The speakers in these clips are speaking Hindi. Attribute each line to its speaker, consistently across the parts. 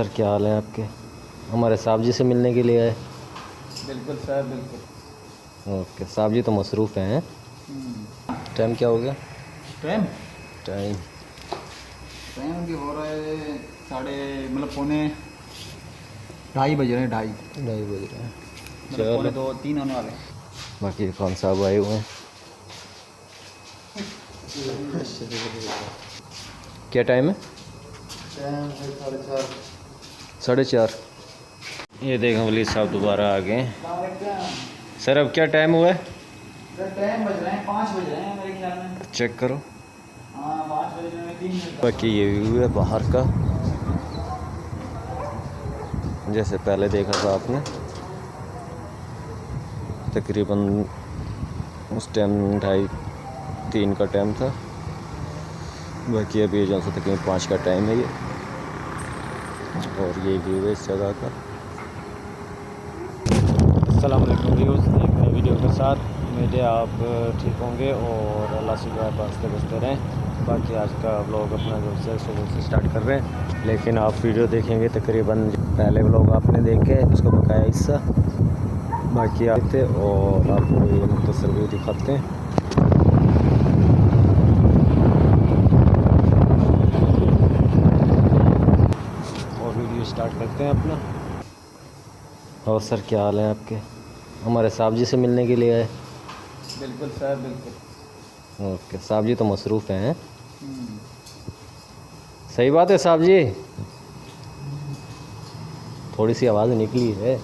Speaker 1: सर क्या हाल है आपके? हमारे साहब जी से मिलने के लिए आए।
Speaker 2: बिल्कुल सर, बिल्कुल।
Speaker 1: ओके, साहब जी तो मसरूफ़ हैं। टाइम क्या हो गया?
Speaker 2: टाइम
Speaker 1: टाइम
Speaker 2: टाइम अभी हो रहा है पौने 2:30 बज रहे हैं। 2:30
Speaker 1: 2:30 बज रहे हैं।
Speaker 2: पौने
Speaker 1: चलो,
Speaker 2: 2-3 होने वाले हैं।
Speaker 1: बाकी खान साहब आए हुए हैं। क्या टाइम है?
Speaker 2: टाइम है 4:30।
Speaker 1: 4:30। ये देखें वली साहब दोबारा आ गए।
Speaker 2: सर
Speaker 1: सर अब क्या टाइम हुआ है?
Speaker 2: टाइम बज रहे हैं 5 बज रहे हैं मेरे ख्याल में।
Speaker 1: चेक करो।
Speaker 2: हाँ, 5 बज रहे हैं, 3 मिनट
Speaker 1: बाकी ये व्यू है बाहर का, जैसे पहले देखा था आपने। तकरीबन उस टाइम 2:30-3 का टाइम था। बाकी अभी जो सा तकरीबन 5 का टाइम है ये। और ये व्यू है इस जगह का। अस्सलाम वालेकुम व्यूअर्स, एक नई वीडियो के साथ। उम्मीद है आप ठीक होंगे और अल्लाह से दुआ बसते बसते रहें। बाकी आज का व्लॉग अपना जो है सुबह से स्टार्ट कर रहे हैं, लेकिन आप वीडियो देखेंगे तकरीबन पहले व्लॉग आपने देखे उसका बकाया हिस्सा बाकी आते और आपको ये मुख्तसर व्यू दिखाते हैं। और वीडियो स्टार्ट करते हैं अपना। और सर क्या हाल है आपके? हमारे साहब जी से मिलने के लिए आए।
Speaker 2: बिल्कुल सर, बिल्कुल।
Speaker 1: ओके, साहब जी तो मसरूफ़ हैं। सही बात है साहब जी, थोड़ी सी आवाज़ निकली है।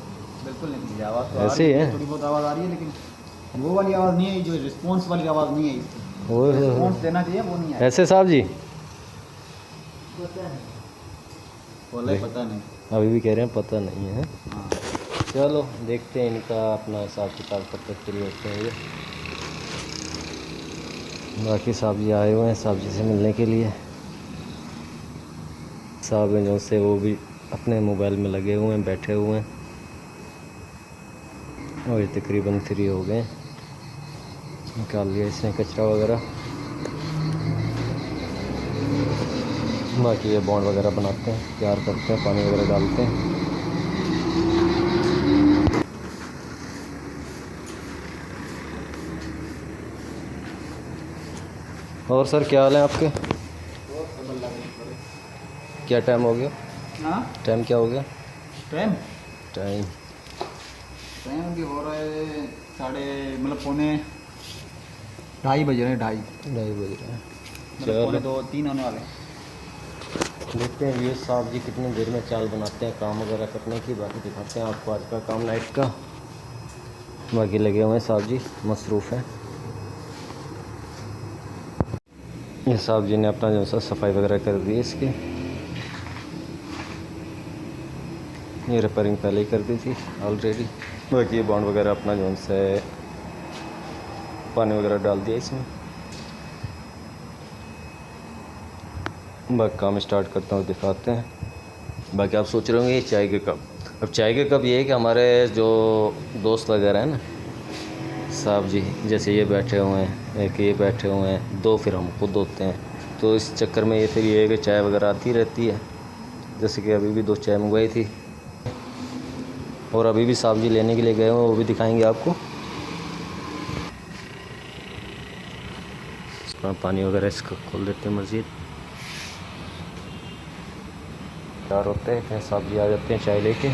Speaker 2: बिल्कुल निकली आवाज़ तो आ
Speaker 1: ऐसे
Speaker 2: रही
Speaker 1: ही
Speaker 2: है,
Speaker 1: है।
Speaker 2: थोड़ी बहुत आवाज़ आ रही है, लेकिन वो वाली आवाज़ नहीं आई, जो रिस्पॉन्स वाली आवाज़ नहीं आई।
Speaker 1: वो
Speaker 2: रिस्पॉन्स देना चाहिए, वो नहीं आया।
Speaker 1: ऐसे साहब जी
Speaker 2: बोले पता नहीं।
Speaker 1: अभी भी कह रहे हैं पता नहीं है।
Speaker 2: हाँ,
Speaker 1: चलो देखते हैं इनका अपना हिसाब किताब कब तक फ्री होते हैं ये। बाकी साहब जी आए हुए हैं साहब जी से मिलने के लिए। साहब हैं जो से वो भी अपने मोबाइल में लगे हुए हैं, बैठे हुए हैं। और ये तकरीबन फ्री हो गए, निकाल लिया इसने कचरा वगैरह। बाकी ये बॉन्ड वगैरह बनाते हैं, तैयार करते हैं, पानी वगैरह डालते हैं। और सर क्या हाल है आपके? क्या टाइम हो गया?
Speaker 2: हाँ,
Speaker 1: टाइम क्या हो गया?
Speaker 2: टाइम
Speaker 1: टाइम
Speaker 2: टाइम अभी हो रहा है पौने 2:30 बज रहे हैं। 2:30
Speaker 1: 2:30 बज रहे हैं।
Speaker 2: पौने
Speaker 1: चलो
Speaker 2: 2-3 होने वाले हैं।
Speaker 1: देखते हैं ये साहब जी कितनी देर में चाल बनाते हैं काम वगैरह करने की। बाकी दिखाते हैं आपको आज का काम नाइट का। बाकी लगे हुए हैं साहब जी, मसरूफ़ हैं। ये साहब जी ने अपना जो सा सफाई वगैरह कर दी है इसकी। ये रिपेयरिंग पहले ही कर दी थी ऑलरेडी। बाकी ये बॉन्ड वगैरह अपना जो से पानी वगैरह डाल दिया इसमें। बाकी काम स्टार्ट करते हैं और दिखाते हैं। बाकी आप सोच रहे होंगे ये चाय के कप। अब चाय के कप ये है कि हमारे जो दोस्त वगैरह हैं ना साहब जी, जैसे ये बैठे हुए हैं, एक ये बैठे हुए हैं, 2 फिर हम खुद होते हैं। तो इस चक्कर में ये फिर ये है कि चाय वगैरह आती रहती है। जैसे कि अभी भी 2 चाय मंगवाई थी और अभी भी साहब जी लेने के लिए गए हुए हैं, वो भी दिखाएंगे आपको। पानी वगैरह इसका खोल देते हैं मज़ीद। तैयार होते हैं फिर साहब जी आ जाते हैं चाय लेके।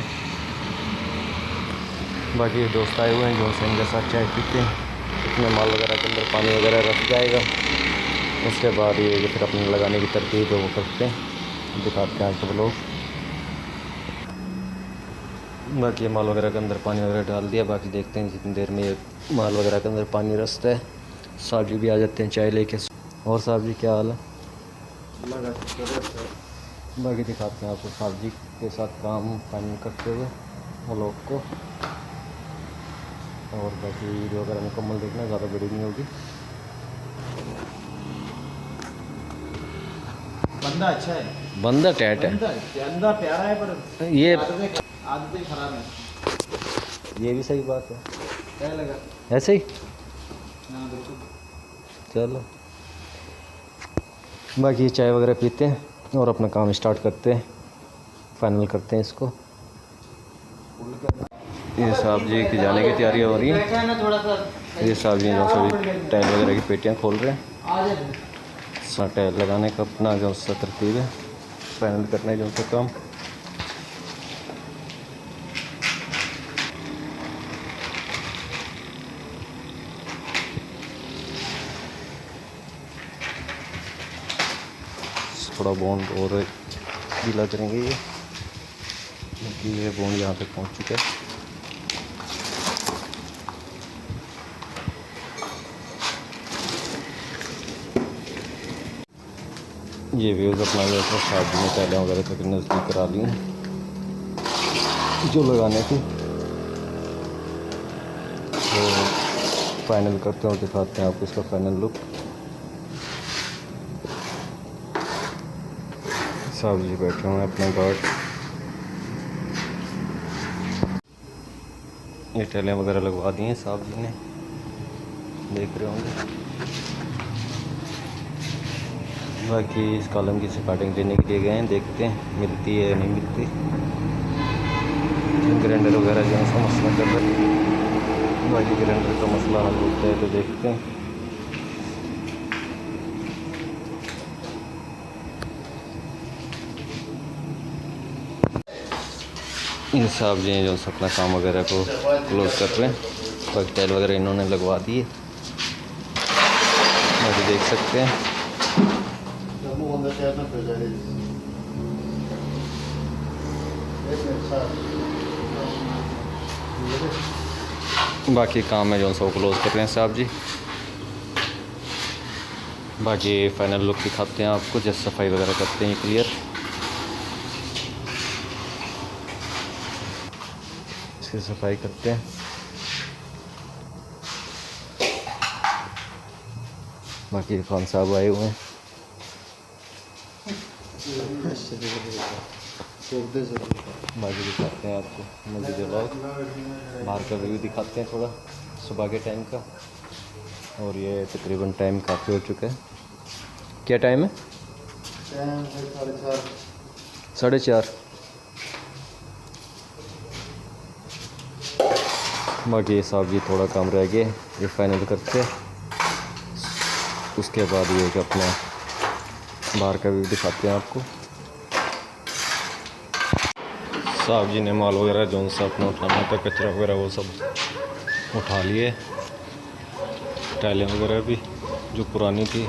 Speaker 1: बाकी दोस्त आए हुए हैं जो से इनके साथ चाय पीते हैं। इसमें माल वगैरह के अंदर पानी वगैरह रख जाएगा। उसके बाद ये जो फिर अपने लगाने की तरतीब है वो करते हैं, दिखाते हैं आपको लोग। बाकी माल वगैरह के अंदर पानी वगैरह डाल दिया। बाकी देखते हैं जितनी देर में ये माल वगैरह के अंदर पानी रसता है साहब जी भी आ जाते हैं चाय लेके। और साहब जी क्या हाल है? बाकी दिखाते हैं आपको साहब जी के साथ काम फाइनल करते हुए वो लोग को। और बाकी वीडियो वगैरह मुकम्मल देखना, ज़्यादा बड़ी नहीं होगी।
Speaker 2: बंदा अच्छा है,
Speaker 1: बंदा टैट है,
Speaker 2: बंदा प्यारा है, पर
Speaker 1: ये
Speaker 2: आदतें खराब है।
Speaker 1: ये भी सही बात है।
Speaker 2: क्या लगा?
Speaker 1: ऐसे ही
Speaker 2: हाँ, बिल्कुल।
Speaker 1: चलो बाकी चाय वगैरह पीते हैं और अपना काम स्टार्ट करते हैं। फाइनल करते हैं इसको। ये साहब जी की जाने की तैयारियाँ हो रही हैं। ये साहब जी जो सभी टाइल वगैरह की पेटियाँ खोल रहे हैं। टाइल लगाने का अपना जो सा तरतीब है, फाइनल करने जो सा काम। थोड़ा बॉन्ड और गीला करेंगे ये, क्योंकि ये बॉन्ड यहाँ तक पहुँच चुका है। ये व्यूज़ अपना जो है शादी में पहले वगैरह तक नज़दीक करा ली हैं जो लगाने थी, तो फाइनल करते हैं और दिखाते हैं आपको इसका फाइनल लुक। साहब जी बैठे हुए हैं अपना गार्ड। ये टैलें वगैरह लगवा दी हैं साहब जी ने, देख रहे होंगे। बाकी इस कॉलम की स्टार्टिंग देने के लिए गए हैं, देखते हैं मिलती है या नहीं मिलती। ग्राइंडर वगैरह जो है मसला कर रहे हैं, बाकी ग्राइंडर का मसला हल होता है तो देखते हैं। इन साहब जी जो अपना काम वगैरह को क्लोज कर रहे हैं, बाकी टाइल वगैरह इन्होंने लगवा दिए, बाकी देख सकते हैं। बाकी काम है जो सब क्लोज कर रहे हैं साहब जी। बाकी फाइनल लुक दिखाते हैं आपको, जैसे सफाई वगैरह करते हैं क्लियर। इसकी सफाई करते हैं। बाकी खान साहब आए हुए हैं। बाकी दिखाते हैं आपको मस्जिद व्लॉग, बाहर का व्यू दिखाते हैं थोड़ा सुबह के टाइम का। और ये तकरीबन टाइम काफ़ी हो चुका है। क्या टाइम है? 4:30। बाकी साहब जी थोड़ा काम रह गया, ये फाइनल करते हैं, उसके बाद ये कि अपना बाहर का व्यू दिखाते हैं आपको। साहब जी ने माल वगैरह जो सा अपना उठाना था, कचरा वगैरह वो सब उठा लिए। टाइलें वगैरह भी जो पुरानी थी,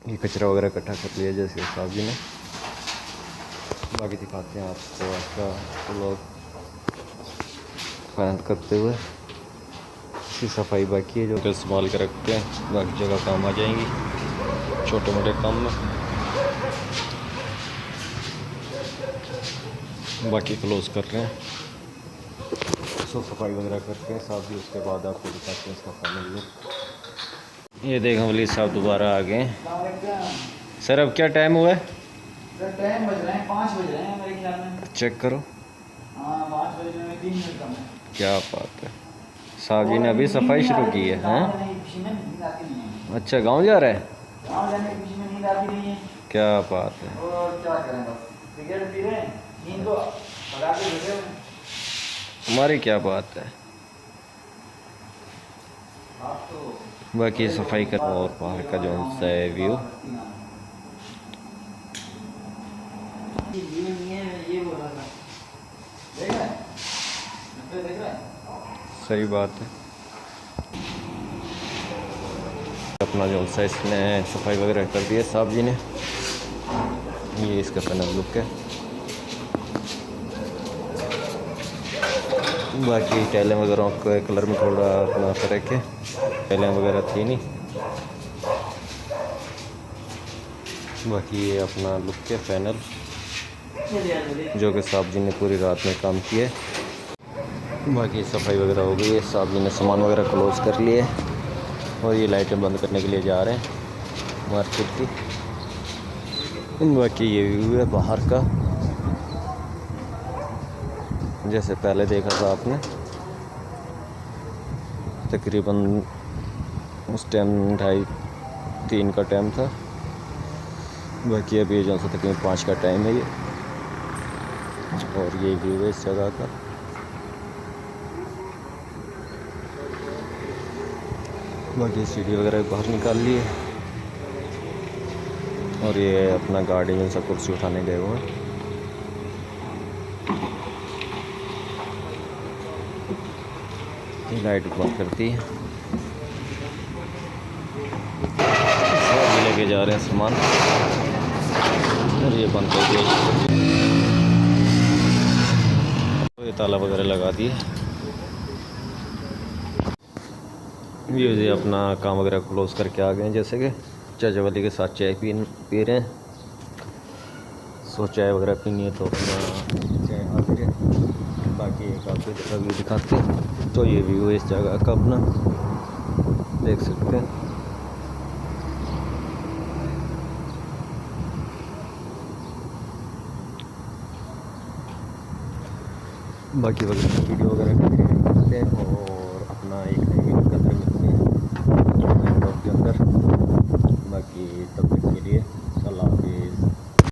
Speaker 1: ये कचरा वगैरह इकट्ठा कर लिया जैसे साहब जी ने। बाकी दिखाते हैं आपको आपका व्लॉग फाइनल करते हुए। इसकी सफाई बाकी है जो कि संभाल के रखते हैं, बाकी जगह काम आ जाएंगी छोटे मोटे काम में। बाकी क्लोज कर रहे हैं, सो सफाई वगैरह करते हैं साहब जी, उसके बाद आपको दिखाते हैं इसका फाइनल लुक। ये देखें वली साहब दोबारा आ गए। सर अब क्या टाइम हुआ है?
Speaker 2: टाइम बज रहे हैं 5 बज रहे हैं मेरे ख्याल में।
Speaker 1: चेक करो।
Speaker 2: हाँ 5 बज रहे हैं, 3 मिनट कम है।
Speaker 1: क्या बात है, साहब जी ने अभी सफाई शुरू की है। हैं? अच्छा गांव जा रहा है?
Speaker 2: गाँव जाने की खुशी में नींद आती नहीं है।
Speaker 1: क्या बात है।
Speaker 2: और क्या करें, बस सिगरेट पी रहे हैं, नींद को भगा के बैठे हुए हैं।
Speaker 1: हमारी क्या बात है।
Speaker 2: आप तो
Speaker 1: बाकी सफाई कर और बाहर का जो सा है व्यू।
Speaker 2: ये नहीं है, ये बोल रहा था। देख रहे हैं? देख रहे हैं?
Speaker 1: सही बात है। अपना जो सा इसने सफाई वगैरह कर दी है साहब जी ने। ये इसका फाइनल लुक है। बाकी टाइलें वगैरह के कलर में थोड़ा अपना फर्क है, टाइलें वगैरह थी नहीं। बाकी ये अपना लुक है फाइनल, जो कि साहब जी ने पूरी रात में काम किया है। बाकी सफाई वगैरह हो गई है, साहब जी ने सामान वगैरह क्लोज कर लिए और ये लाइटें बंद करने के लिए जा रहे हैं मार्केट की। बाकी ये व्यू है बाहर का, जैसे पहले देखा था आपने। तकरीबन उस टाइम 2:30-3 का टाइम था। बाकी अभी जो सा तकरीबन 5 का टाइम है ये। और ये व्यू है इस जगह का। बाकी सीढ़ी वगैरह बाहर निकाल लिए और ये अपना गाड़ी में सब कुर्सी उठाने गए हुए हैं। लाइट बंद करती है, लेके जा रहे हैं सामान और ये बंद कर दिया। ये ताला वगैरह लगा दिए। ये अपना काम वगैरह क्लोज करके आ गए हैं, जैसे कि चाचा वाली के साथ चाय पी रहे हैं। सो चाय वगैरह पीनी है तो अपना चाय आते हैं। बाकी एक आपको व्यू दिखाते हैं। तो ये व्यू है इस जगह का, अपना देख सकते हैं। बाकी वगैरह वीडियो वगैरह करते हैं और अपना एक